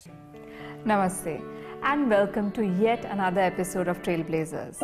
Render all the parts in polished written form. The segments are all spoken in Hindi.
Namaste and welcome to yet another episode of Trailblazers.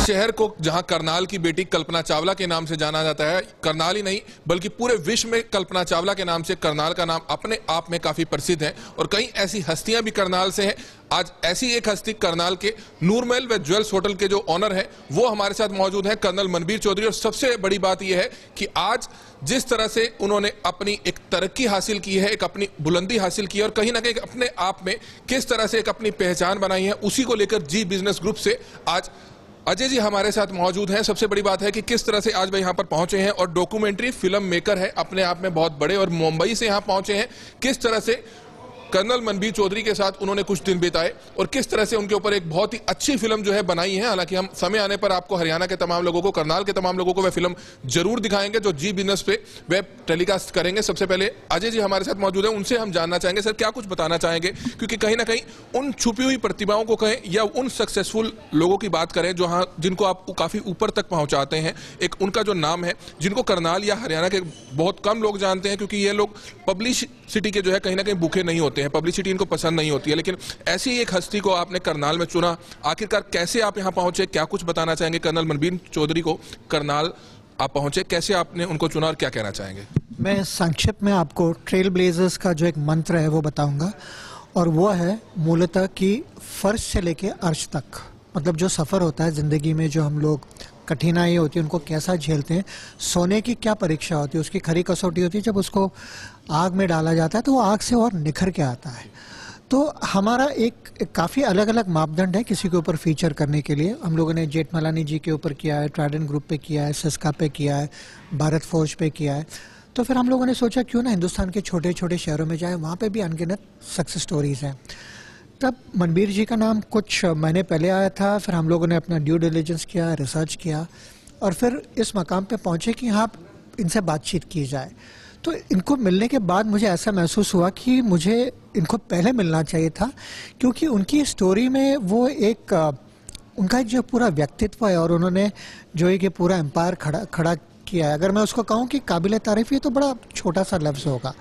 शहर को जहां करनाल की बेटी कल्पना चावला के नाम से जाना जाता है, करनाल ही नहीं बल्कि पूरे विश्व में कल्पना चावला के नाम से करनाल का नाम अपने आप में काफी प्रसिद्ध है और कई ऐसी हस्तियां भी करनाल से हैं। आज ऐसी एक हस्ती करनाल के नूरमहल व ज्वेल्स होटल के जो ऑनर हैं वो हमारे साथ मौजूद हैं, कर्नल मनबीर चौधरी। और सबसे बड़ी बात यह है कि आज जिस तरह से उन्होंने अपनी एक तरक्की हासिल की है, एक अपनी बुलंदी हासिल की है और कहीं ना कहीं अपने आप में किस तरह से एक अपनी पहचान बनाई है, उसी को लेकर जी बिजनेस ग्रुप से आज अजय जी हमारे साथ मौजूद हैं। सबसे बड़ी बात है कि किस तरह से आज वे यहां पर पहुंचे हैं और डॉक्यूमेंट्री फिल्म मेकर है अपने आप में बहुत बड़े और मुंबई से यहां पहुंचे हैं। किस तरह से कर्नल मनबीर चौधरी के साथ उन्होंने कुछ दिन बिताए और किस तरह से उनके ऊपर एक बहुत ही अच्छी फिल्म जो है बनाई है। हालांकि हम समय आने पर आपको हरियाणा के तमाम लोगों को, करनाल के तमाम लोगों को वह फिल्म जरूर दिखाएंगे जो जी बिजनेस पे वेब टेलीकास्ट करेंगे। सबसे पहले अजय जी हमारे साथ मौजूद है, उनसे हम जानना चाहेंगे सर क्या कुछ बताना चाहेंगे, क्योंकि कहीं ना कहीं उन छुपी हुई प्रतिभाओं को कहें या उन सक्सेसफुल लोगों की बात करें जो हाँ जिनको आप काफी ऊपर तक पहुंचाते हैं, एक उनका जो नाम है जिनको करनाल या हरियाणा के बहुत कम लोग जानते हैं, क्योंकि ये लोग पब्लिसिटी के जो है कहीं ना कहीं भूखे नहीं होते हैं, पब्लिसिटी इनको पसंद नहीं होती है, लेकिन ऐसी एक हस्ती को आपने करनाल में चुना। आखिरकार कैसे आप यहां पहुंचे, क्या कुछ बताना चाहेंगे कर्नल मनबीर चौधरी को? करनाल आप पहुंचे, कैसे आपने उनको चुना और क्या कहना चाहेंगे? मैं संक्षिप्त में आपको ट्रेल ब्लेजर्स का जो एक मंत्र है वो बताऊंगा, और वो है मूलतः कि फर्श से लेके अर्श तक, मतलब जो सफ़र होता है ज़िंदगी में, जो हम लोग कठिनाई होती है उनको कैसा झेलते हैं, सोने की क्या परीक्षा होती है, उसकी खरी कसौटी होती है। जब उसको आग में डाला जाता है तो वो आग से और निखर के आता है। तो हमारा एक काफ़ी अलग अलग मापदंड है किसी के ऊपर फीचर करने के लिए। हम लोगों ने जेठमलानी जी के ऊपर किया है, ट्राइडेंट ग्रुप पे किया है, सिस्का पे किया है, भारत फौज पे किया है। तो फिर हम लोगों ने सोचा क्यों ना हिंदुस्तान के छोटे छोटे शहरों में जाए, वहाँ पे भी अनगिनत सक्सेस स्टोरीज़ हैं। तब मनबीर जी का नाम कुछ महीने पहले आया था, फिर हम लोगों ने अपना ड्यू डिलिजेंस किया, रिसर्च किया और फिर इस मकाम पे पहुँचे कि हाँ इनसे बातचीत की जाए। तो इनको मिलने के बाद मुझे ऐसा महसूस हुआ कि मुझे इनको पहले मिलना चाहिए था, क्योंकि उनकी स्टोरी में वो एक उनका जो पूरा व्यक्तित्व है और उन्होंने जो एक पूरा एम्पायर खड़ा किया है, अगर मैं उसको कहूँ कि काबिल तारीफ़, ये तो बड़ा छोटा सा लफ्ज़ होगा।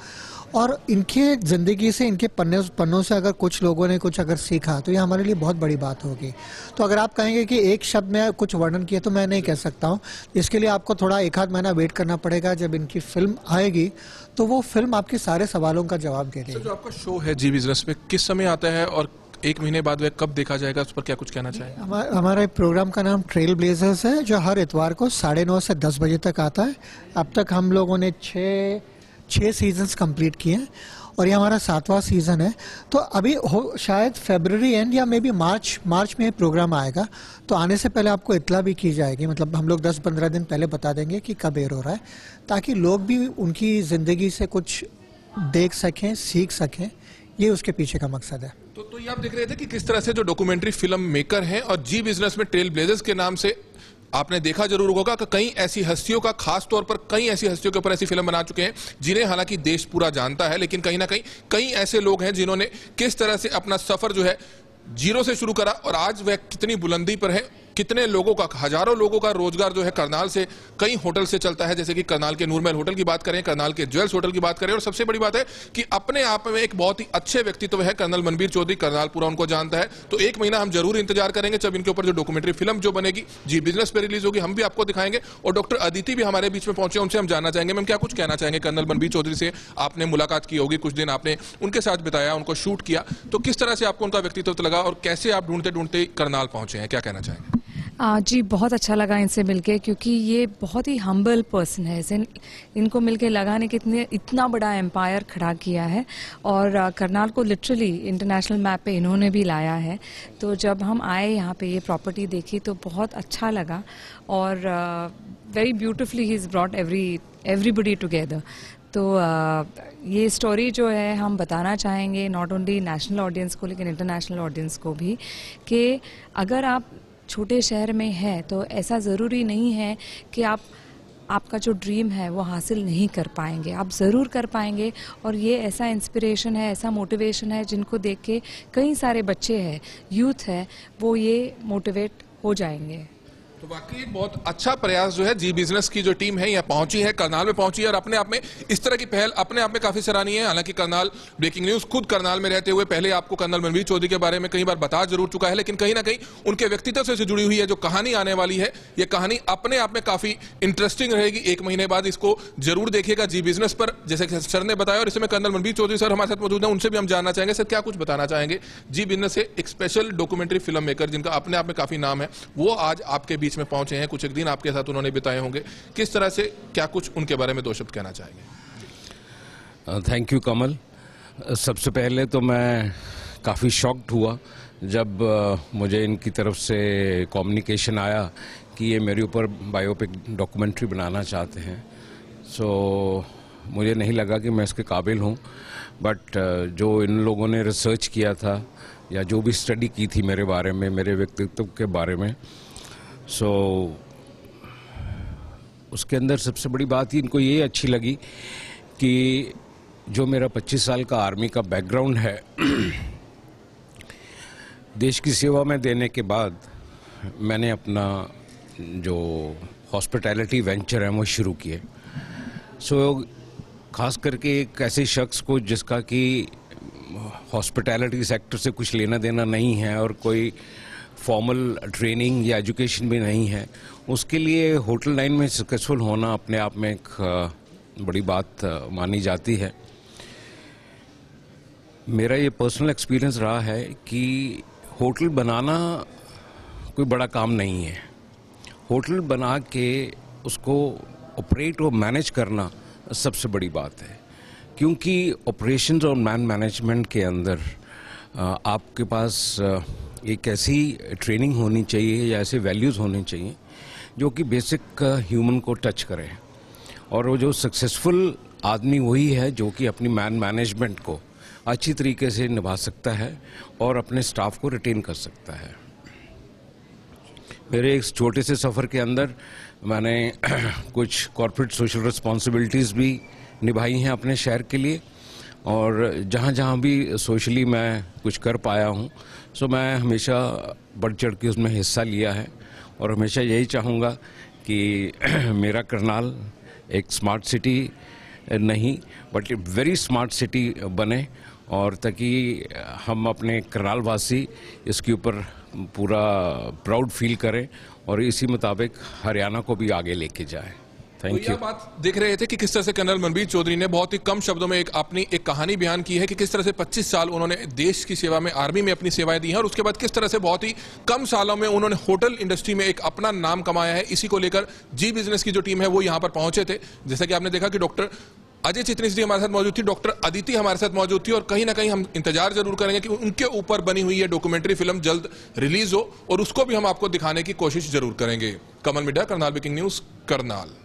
और इनके ज़िंदगी से, इनके पन्नों से अगर कुछ लोगों ने कुछ अगर सीखा तो ये हमारे लिए बहुत बड़ी बात होगी। तो अगर आप कहेंगे कि एक शब्द में कुछ वर्णन किया तो मैं नहीं कह सकता हूँ, इसके लिए आपको थोड़ा एक आध महीना वेट करना पड़ेगा। जब इनकी फिल्म आएगी तो वो फिल्म आपके सारे सवालों का जवाब दे देगी। जो आपका शो है जी बिजनेस में किस समय आता है और एक महीने बाद वह कब देखा जाएगा, उस पर क्या कुछ कहना चाहेंगे? हमारे प्रोग्राम का नाम ट्रेल ब्लेजर्स है, जो हर इतवार को 9:30 से 10 बजे तक आता है। अब तक हम लोगों ने 6 सीजन्स कंप्लीट किए हैं और ये हमारा 7वां सीज़न है। तो अभी शायद फरवरी एंड या मे बी मार्च में प्रोग्राम आएगा, तो आने से पहले आपको इत्तला भी की जाएगी। मतलब हम लोग 10-15 दिन पहले बता देंगे कि कब एयर हो रहा है, ताकि लोग भी उनकी ज़िंदगी से कुछ देख सकें, सीख सकें। ये उसके पीछे का मकसद है। तो ये आप देख रहे थे कि किस तरह से जो डॉक्यूमेंट्री फिल्म मेकर हैं और जी बिजनेस में ट्रेल ब्लेजर्स के नाम से आपने देखा जरूर होगा कि कई ऐसी हस्तियों का, खास तौर पर कई ऐसी हस्तियों के ऊपर ऐसी फिल्म बना चुके हैं जिन्हें हालांकि देश पूरा जानता है, लेकिन कहीं ना कहीं कई ऐसे लोग हैं जिन्होंने किस तरह से अपना सफर जो है जीरो से शुरू करा और आज वह कितनी बुलंदी पर है, कितने लोगों का, हजारों लोगों का रोजगार जो है करनाल से, कई होटल से चलता है। जैसे कि करनाल के नूरमहल होटल की बात करें, करनाल के ज्वेल्स होटल की बात करें, और सबसे बड़ी बात है कि अपने आप में एक बहुत ही अच्छे व्यक्तित्व है कर्नल मनबीर चौधरी। करनाल पूरा उनको जानता है। तो एक महीना हम जरूर इंतजार करेंगे जब इनके ऊपर जो डॉक्यूमेंट्री फिल्म जो बनेगी जी बिजनेस पे रिलीज होगी, हम भी आपको दिखाएंगे। और डॉक्टर अदिति भी हमारे बीच में पहुंचे, उनसे हम जानना चाहेंगे मैम क्या कुछ कहना चाहेंगे कर्नल मनबीर चौधरी से। आपने मुलाकात की होगी, कुछ दिन आपने उनके साथ बिताया, उनको शूट किया, तो किस तरह से आपको उनका व्यक्तित्व लगा और कैसे आप ढूंढते ढूंढते करनाल पहुंचे हैं, क्या कहना चाहेंगे? जी बहुत अच्छा लगा इनसे मिलके, क्योंकि ये बहुत ही हम्बल पर्सन है। इनको मिलके लगा ने कितने इतना बड़ा एम्पायर खड़ा किया है और करनाल को लिटरली इंटरनेशनल मैप पे इन्होंने भी लाया है। तो जब हम आए यहाँ पे ये प्रॉपर्टी देखी तो बहुत अच्छा लगा और very beautifully he is brought everybody together. तो ये स्टोरी जो है हम बताना चाहेंगे नॉट ओनली नेशनल ऑडियंस को लेकिन इंटरनेशनल ऑडियंस को भी, कि अगर आप छोटे शहर में है तो ऐसा ज़रूरी नहीं है कि आपका जो ड्रीम है वो हासिल नहीं कर पाएंगे, आप ज़रूर कर पाएंगे। और ये ऐसा इंस्पिरेशन है, ऐसा मोटिवेशन है जिनको देख के कई सारे बच्चे हैं, यूथ है, वो ये मोटिवेट हो जाएंगे। तो वाकई एक बहुत अच्छा प्रयास जो है जी बिजनेस की जो टीम है यहाँ पहुंची है, करनाल में पहुंची है और अपने आप में इस तरह की पहल अपने आप में काफी सराहनीय है। हालांकि करनाल ब्रेकिंग न्यूज खुद करनाल में रहते हुए पहले आपको कर्नल मनबीर चौधरी के बारे में कई बार बता जरूर चुका है, लेकिन कहीं ना कहीं उनके व्यक्तित्व से जुड़ी हुई है जो कहानी आने वाली है, ये कहानी अपने आप में काफी इंटरेस्टिंग रहेगी। एक महीने बाद इसको जरूर देखिएगा जी बिजनेस पर, जैसे कि सर ने बताया। और इसमें कर्नल मनबीर चौधरी सर हमारे साथ मौजूद है, उनसे भी हम जानना चाहेंगे सर क्या कुछ बताना चाहेंगे जी बिजनेस से एक स्पेशल डॉक्यूमेंट्री फिल्म मेकर जिनका अपने आप में काफी नाम है, वो आज आपके बीच में पहुंचे हैं, कुछ एक दिन आपके साथ उन्होंने बिताए होंगे, किस तरह से क्या कुछ उनके बारे में दो शब्द कहना चाहेंगे? थैंक यू कमल। सबसे पहले तो मैं काफ़ी शॉक्ड हुआ जब मुझे इनकी तरफ से कम्युनिकेशन आया कि ये मेरे ऊपर बायोपिक डॉक्यूमेंट्री बनाना चाहते हैं। सो मुझे नहीं लगा कि मैं इसके काबिल हूँ, बट जो इन लोगों ने रिसर्च किया था या जो भी स्टडी की थी मेरे बारे में, मेरे व्यक्तित्व के बारे में, सो उसके अंदर सबसे बड़ी बात ही इनको ये अच्छी लगी कि जो मेरा 25 साल का आर्मी का बैकग्राउंड है, देश की सेवा में देने के बाद मैंने अपना जो हॉस्पिटैलिटी वेंचर है वो शुरू किए। सो खास करके एक ऐसे शख्स को जिसका कि हॉस्पिटैलिटी सेक्टर से कुछ लेना देना नहीं है और कोई फॉर्मल ट्रेनिंग या एजुकेशन भी नहीं है, उसके लिए होटल लाइन में सक्सेसफुल होना अपने आप में एक बड़ी बात मानी जाती है। मेरा ये पर्सनल एक्सपीरियंस रहा है कि होटल बनाना कोई बड़ा काम नहीं है। होटल बना के उसको ऑपरेट और मैनेज करना सबसे बड़ी बात है, क्योंकि ऑपरेशंस और मैनेजमेंट के अंदर आपके पास एक ऐसी ट्रेनिंग होनी चाहिए या ऐसे वैल्यूज़ होने चाहिए जो कि बेसिक ह्यूमन को टच करे। और वो जो सक्सेसफुल आदमी वही है जो कि अपनी मैनेजमेंट को अच्छी तरीके से निभा सकता है और अपने स्टाफ को रिटेन कर सकता है। मेरे एक छोटे से सफ़र के अंदर मैंने कुछ कॉर्पोरेट सोशल रिस्पॉन्सिबिलिटीज़ भी निभाई हैं अपने शहर के लिए, और जहाँ जहाँ भी सोशली मैं कुछ कर पाया हूँ, सो मैं हमेशा बढ़ चढ़ के उसमें हिस्सा लिया है और हमेशा यही चाहूँगा कि मेरा करनाल एक स्मार्ट सिटी नहीं बट एक वेरी स्मार्ट सिटी बने, और ताकि हम अपने करनाल वासी इसके ऊपर पूरा प्राउड फील करें और इसी मुताबिक हरियाणा को भी आगे लेके जाए। Thank you. बात देख रहे थे कि किस तरह से कर्नल मनबीर चौधरी ने बहुत ही कम शब्दों में अपनी एक कहानी बयान की है कि किस तरह से 25 साल उन्होंने देश की सेवा में, आर्मी में अपनी सेवाएं दी हैं और उसके बाद किस तरह से बहुत ही कम सालों में उन्होंने होटल इंडस्ट्री में एक अपना नाम कमाया है। इसी को लेकर जी बिजनेस की जो टीम है वो यहाँ पर पहुंचे थे। जैसा कि आपने देखा कि डॉक्टर अजय चितनीस जी हमारे साथ मौजूद थी, डॉक्टर अदिति हमारे साथ मौजूद थी, और कहीं ना कहीं हम इंतजार जरूर करेंगे कि उनके ऊपर बनी हुई ये डॉक्यूमेंट्री फिल्म जल्द रिलीज हो और उसको भी हम आपको दिखाने की कोशिश जरूर करेंगे। कमल मिड्डा, करनाल ब्रेकिंग न्यूज, करनाल।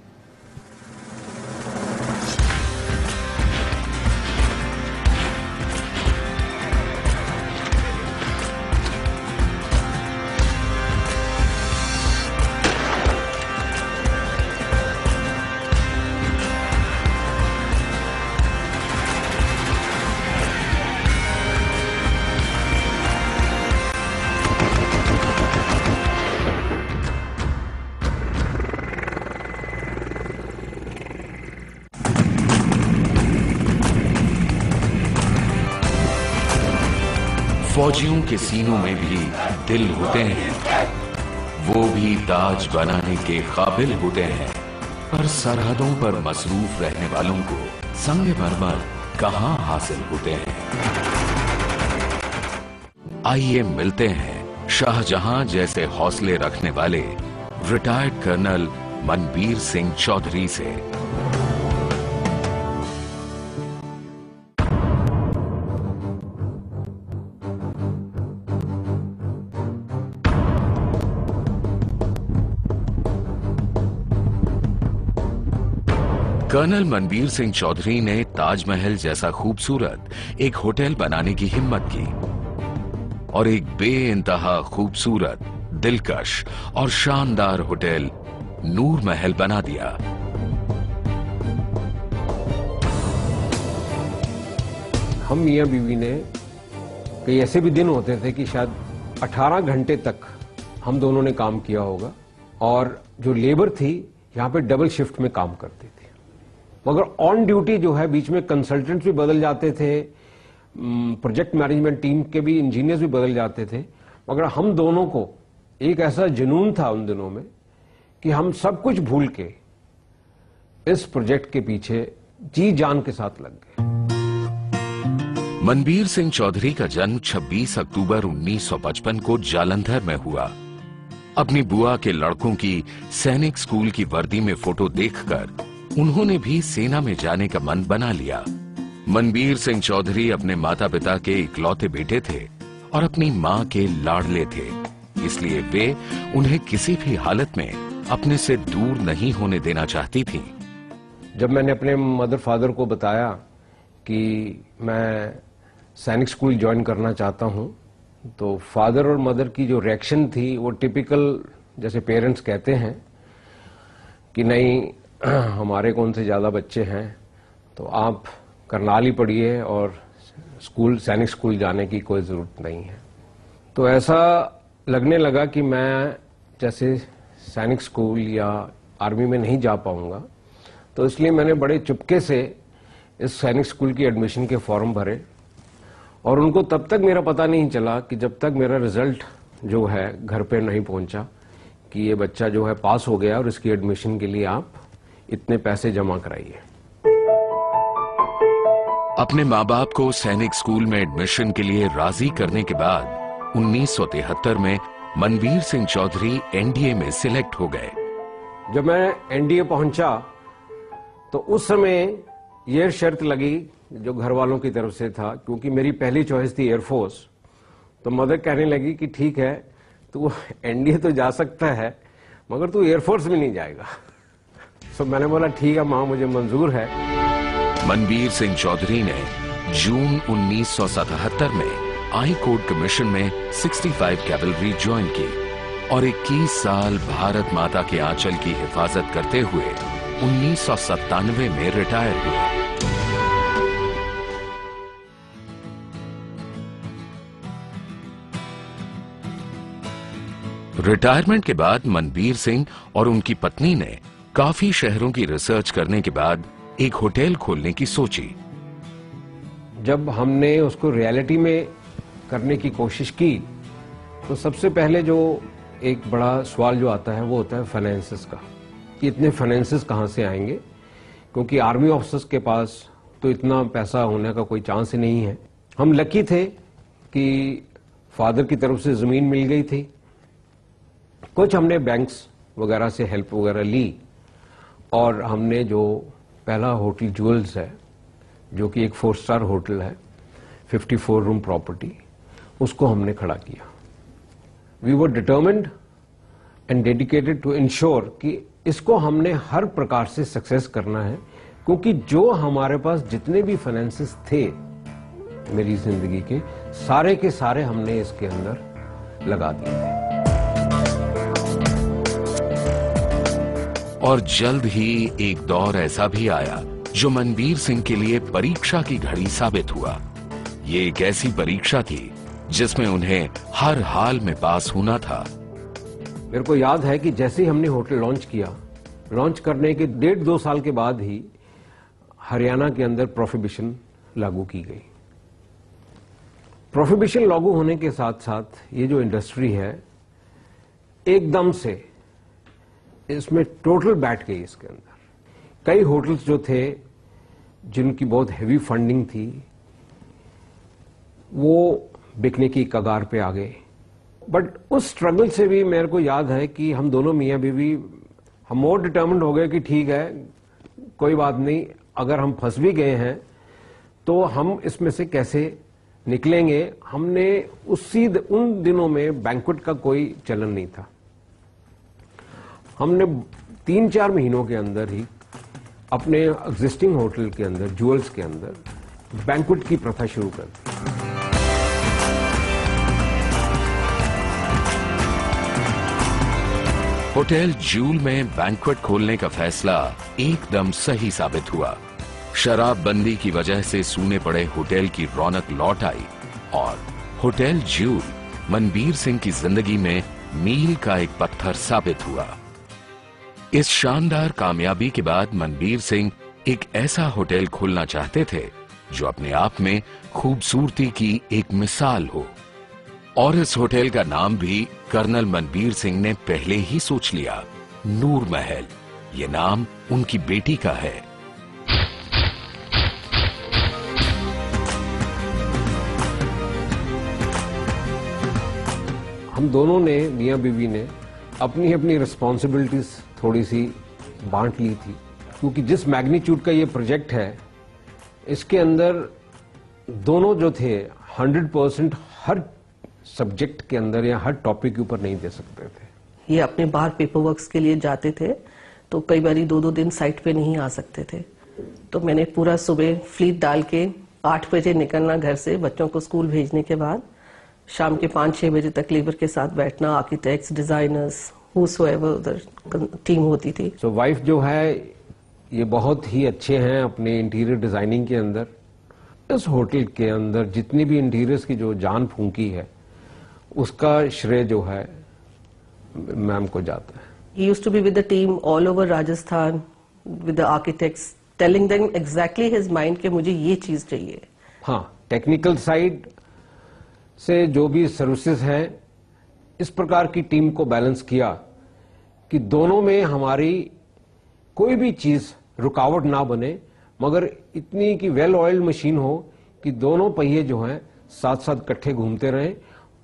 फौजियों के सीनों में भी दिल होते हैं, वो भी ताज बनाने के काबिल होते हैं, पर सरहदों पर मसरूफ रहने वालों को संगमरमर कहां हासिल होते हैं। आइए मिलते हैं शाहजहां जैसे हौसले रखने वाले रिटायर्ड कर्नल मनबीर सिंह चौधरी से। कर्नल मनबीर सिंह चौधरी ने ताजमहल जैसा खूबसूरत एक होटल बनाने की हिम्मत की और एक बेइंतहा खूबसूरत, दिलकश और शानदार होटल नूर महल बना दिया। हम मियां बीवी ने कई ऐसे भी दिन होते थे कि शायद 18 घंटे तक हम दोनों ने काम किया होगा और जो लेबर थी यहां पे डबल शिफ्ट में काम करती थी, मगर ऑन ड्यूटी जो है बीच में कंसल्टेंट्स भी बदल जाते थे, प्रोजेक्ट मैनेजमेंट टीम के भी इंजीनियर्स भी बदल जाते थे, मगर हम दोनों को एक ऐसा जुनून था उन दिनों में कि हम सब कुछ भूल के इस प्रोजेक्ट के पीछे जी जान के साथ लग गए। मनबीर सिंह चौधरी का जन्म 26 अक्टूबर 1955 को जालंधर में हुआ। अपनी बुआ के लड़कों की सैनिक स्कूल की वर्दी में फोटो देखकर उन्होंने भी सेना में जाने का मन बना लिया। मनबीर सिंह चौधरी अपने माता पिता के इकलौते बेटे थे और अपनी मां के लाडले थे, इसलिए वे उन्हें किसी भी हालत में अपने से दूर नहीं होने देना चाहती थीं। जब मैंने अपने मदर फादर को बताया कि मैं सैनिक स्कूल ज्वाइन करना चाहता हूं, तो फादर और मदर की जो रिएक्शन थी वो टिपिकल जैसे पेरेंट्स कहते हैं कि नहीं, हमारे कौन से ज्यादा बच्चे हैं, तो आप करनाल ही पढ़िए और स्कूल सैनिक स्कूल जाने की कोई जरूरत नहीं है। तो ऐसा लगने लगा कि मैं जैसे सैनिक स्कूल या आर्मी में नहीं जा पाऊंगा, तो इसलिए मैंने बड़े चुपके से इस सैनिक स्कूल की एडमिशन के फॉर्म भरे और उनको तब तक मेरा पता नहीं चला कि जब तक मेरा रिजल्ट जो है घर पे नहीं पहुंचा कि ये बच्चा जो है पास हो गया और इसकी एडमिशन के लिए आप इतने पैसे जमा कराइए। अपने माँ बाप को सैनिक स्कूल में एडमिशन के लिए राजी करने के बाद 1973 में मनबीर सिंह चौधरी एनडीए में सिलेक्ट हो गए। जब मैं एनडीए पहुंचा तो उस समय यह शर्त लगी जो घर वालों की तरफ से था, क्योंकि मेरी पहली चॉइस थी एयरफोर्स, तो मदर कहने लगी कि ठीक है तू एनडीए तो जा सकता है मगर तू एयरफोर्स में नहीं जाएगा। तो मैंने बोला ठीक है मां, मुझे मंजूर है। मनबीर सिंह चौधरी ने जून 1977 में आई कोर्ट कमीशन में 65 कैवलरी ज्वाइन की और 21 साल भारत माता के आंचल की हिफाजत करते हुए 1997 में रिटायर हुए। रिटायरमेंट के बाद मनबीर सिंह और उनकी पत्नी ने काफी शहरों की रिसर्च करने के बाद एक होटल खोलने की सोची। जब हमने उसको रियलिटी में करने की कोशिश की तो सबसे पहले जो एक बड़ा सवाल जो आता है वो होता है फाइनेंसेस का, कि इतने फाइनेंसेस कहां से आएंगे, क्योंकि आर्मी ऑफिसर्स के पास तो इतना पैसा होने का कोई चांस ही नहीं है। हम लकी थे कि फादर की तरफ से जमीन मिल गई थी, कुछ हमने बैंक्स वगैरह से हेल्प वगैरह ली और हमने जो पहला होटल ज्वेल्स है जो कि एक 4 स्टार होटल है, 54 रूम प्रॉपर्टी, उसको हमने खड़ा किया। We were determined and dedicated to ensure कि इसको हमने हर प्रकार से सक्सेस करना है, क्योंकि जो हमारे पास जितने भी फाइनेंसेस थे मेरी जिंदगी के सारे हमने इसके अंदर लगा दिए थे। और जल्द ही एक दौर ऐसा भी आया जो मनबीर सिंह के लिए परीक्षा की घड़ी साबित हुआ। ये एक ऐसी परीक्षा थी जिसमें उन्हें हर हाल में पास होना था। मेरे को याद है कि जैसे ही हमने होटल लॉन्च किया, लॉन्च करने के 1.5-2 साल के बाद ही हरियाणा के अंदर प्रोहिबिशन लागू की गई। प्रोहिबिशन लागू होने के साथ साथ ये जो इंडस्ट्री है एकदम से इसमें टोटल बैठ गई इसके अंदर। कई होटल्स जो थे जिनकी बहुत हैवी फंडिंग थी वो बिकने की कगार पे आ गए। बट उस स्ट्रगल से भी मेरे को याद है कि हम दोनों मियां बीवी हम मोर डिटर्मिन्ड हो गए कि ठीक है कोई बात नहीं, अगर हम फंस भी गए हैं तो हम इसमें से कैसे निकलेंगे। हमने उन दिनों में बैंक्वेट का कोई चलन नहीं था। हमने 3-4 महीनों के अंदर ही अपने एग्जिस्टिंग होटल के अंदर ज्वेल्स के अंदर बैंक्वेट की प्रथा शुरू कर दी। होटल ज्यूल में बैंक्वेट खोलने का फैसला एकदम सही साबित हुआ। शराबबंदी की वजह से सूने पड़े होटल की रौनक लौट आई और होटल ज्यूल मनबीर सिंह की जिंदगी में मील का एक पत्थर साबित हुआ। इस शानदार कामयाबी के बाद मनबीर सिंह एक ऐसा होटल खोलना चाहते थे जो अपने आप में खूबसूरती की एक मिसाल हो, और इस होटल का नाम भी कर्नल मनबीर सिंह ने पहले ही सोच लिया, नूर महल। ये नाम उनकी बेटी का है। हम दोनों ने मियां बीवी ने अपनी अपनी रिस्पॉन्सिबिलिटीज थोड़ी सी बांट ली थी, क्योंकि जिस मैग्नीट्यूड का ये प्रोजेक्ट है इसके अंदर दोनों जो थे 100% हर सब्जेक्ट के अंदर या हर टॉपिक के ऊपर नहीं दे सकते थे। ये अपने बाहर पेपर वर्क्स के लिए जाते थे तो कई बार 2-2 दिन साइट पे नहीं आ सकते थे, तो मैंने पूरा सुबह फ्लीट डाल के 8 बजे निकलना घर से बच्चों को स्कूल भेजने के बाद, शाम के 5-6 बजे तक लेबर के साथ बैठना, आर्किटेक्ट्स, डिजाइनर्स, हूसोएवर उधर टीम होती थी। सो वाइफ जो है ये बहुत ही अच्छे हैं अपने इंटीरियर डिजाइनिंग के अंदर। इस होटल के अंदर जितनी भी इंटीरियर्स की जो जान फूंकी है उसका श्रेय जो है मैम को जाता है। He used to be with the team all over Rajasthan with the architects, telling them exactly his mind कि मुझे ये चीज चाहिए। हाँ, टेक्निकल साइड से जो भी सर्विसेज हैं इस प्रकार की टीम को बैलेंस किया कि दोनों में हमारी कोई भी चीज रुकावट ना बने, मगर इतनी कि वेल ऑयल्ड मशीन हो कि दोनों पहिए जो हैं साथ साथ इकट्ठे घूमते रहें,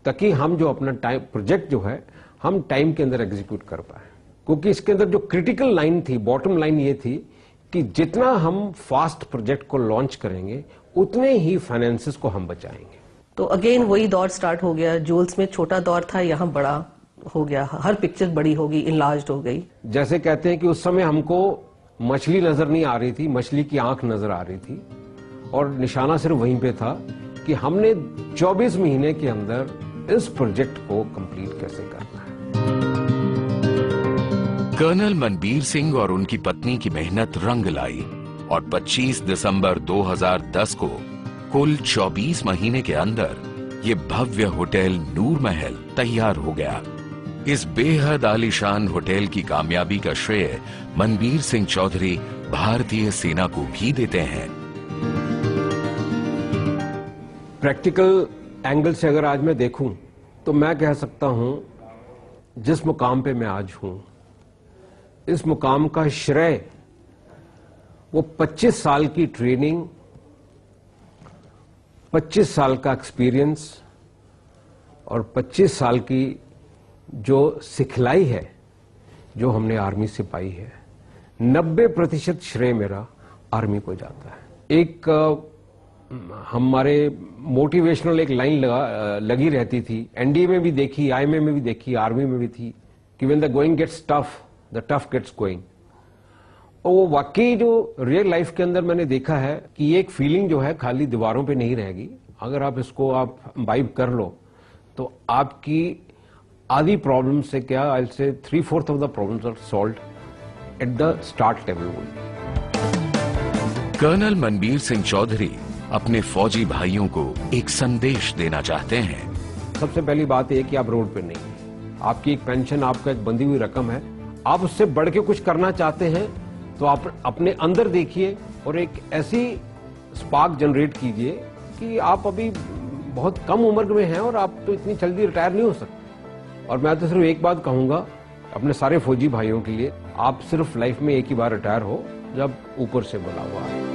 ताकि हम जो अपना टाइम प्रोजेक्ट जो है हम टाइम के अंदर एग्जीक्यूट कर पाए। क्योंकि इसके अंदर जो क्रिटिकल लाइन थी, बॉटम लाइन ये थी कि जितना हम फास्ट प्रोजेक्ट को लॉन्च करेंगे उतने ही फाइनेंसेस को हम बचाएंगे। तो अगेन वही दौर स्टार्ट हो गया। ज्वेल्स में छोटा दौर था, यहाँ बड़ा हो गया, हर पिक्चर बड़ी होगी, इनलार्ज्ड हो गई। जैसे कहते हैं कि उस समय हमको मछली नजर नहीं आ रही थी, मछली की आंख नजर आ रही थी, और निशाना सिर्फ वहीं पे था कि हमने 24 महीने के अंदर इस प्रोजेक्ट को कंप्लीट कैसे करना है। कर्नल मनबीर सिंह और उनकी पत्नी की मेहनत रंग लाई और 25 दिसंबर 2010 को कुल 24 महीने के अंदर ये भव्य होटल नूर महल तैयार हो गया। इस बेहद आलीशान होटल की कामयाबी का श्रेय मनबीर सिंह चौधरी भारतीय सेना को भी देते हैं। प्रैक्टिकल एंगल से अगर आज मैं देखूं तो मैं कह सकता हूं जिस मुकाम पे मैं आज हूं, इस मुकाम का श्रेय वो 25 साल की ट्रेनिंग, 25 साल का एक्सपीरियंस और 25 साल की जो सिखलाई है जो हमने आर्मी से पाई है, 90% श्रेय मेरा आर्मी को जाता है। एक हमारे मोटिवेशनल एक लाइन लगी रहती थी, एनडीए में भी देखी, आईएमए में भी देखी, आर्मी में भी थी कि when the going gets tough the tough gets going. और वो वाकई जो रियल लाइफ के अंदर मैंने देखा है कि ये एक फीलिंग जो है खाली दीवारों पे नहीं रहेगी। अगर आप इसको आप वाइब कर लो तो आपकी आधी प्रॉब्लम से क्या, आई will say 3/4 of the problems are solved at the start level. Colonel Manbir Singh Chaudhary अपने फौजी भाइयों को एक संदेश देना चाहते हैं। सबसे पहली बात यह कि आप रोड पे नहीं, आपकी एक पेंशन, आपका एक बंधी हुई रकम है, आप उससे बढ़ के कुछ करना चाहते हैं तो आप अपने अंदर देखिए और एक ऐसी स्पार्क जनरेट कीजिए कि आप अभी बहुत कम उम्र में हैं और आप तो इतनी जल्दी रिटायर नहीं हो सकते। और मैं तो सिर्फ एक बात कहूंगा अपने सारे फौजी भाइयों के लिए, आप सिर्फ लाइफ में एक ही बार रिटायर हो जब ऊपर से बुला हुआ है।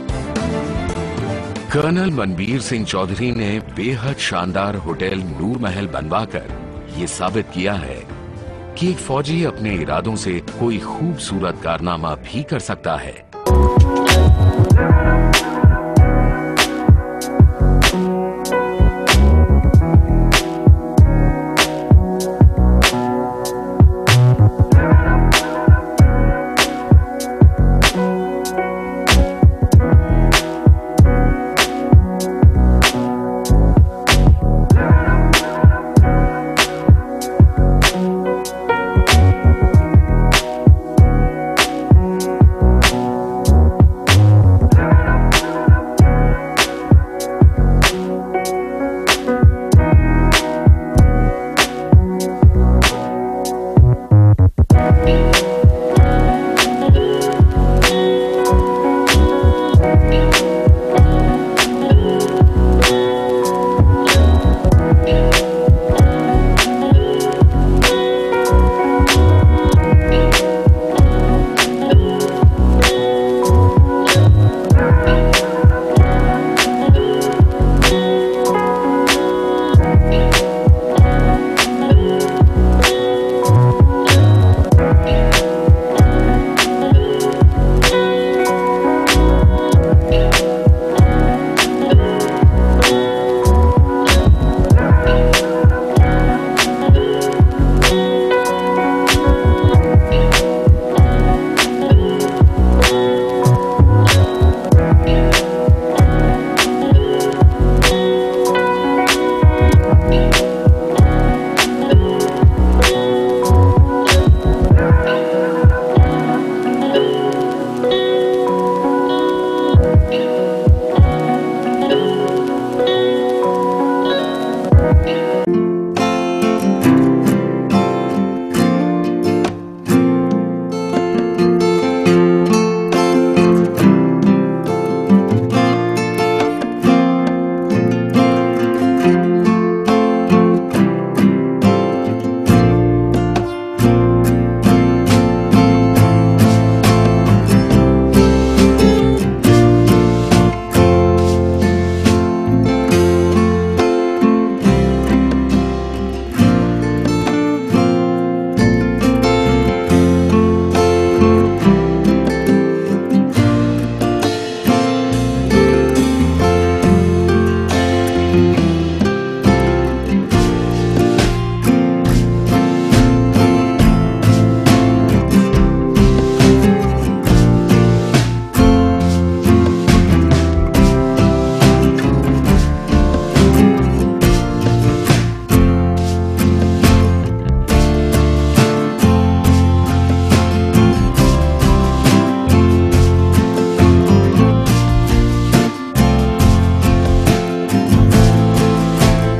कर्नल मनबीर सिंह चौधरी ने बेहद शानदार होटल नूर महल बनवाकर ये साबित किया है कि एक फौजी अपने इरादों से कोई खूबसूरत कारनामा भी कर सकता है।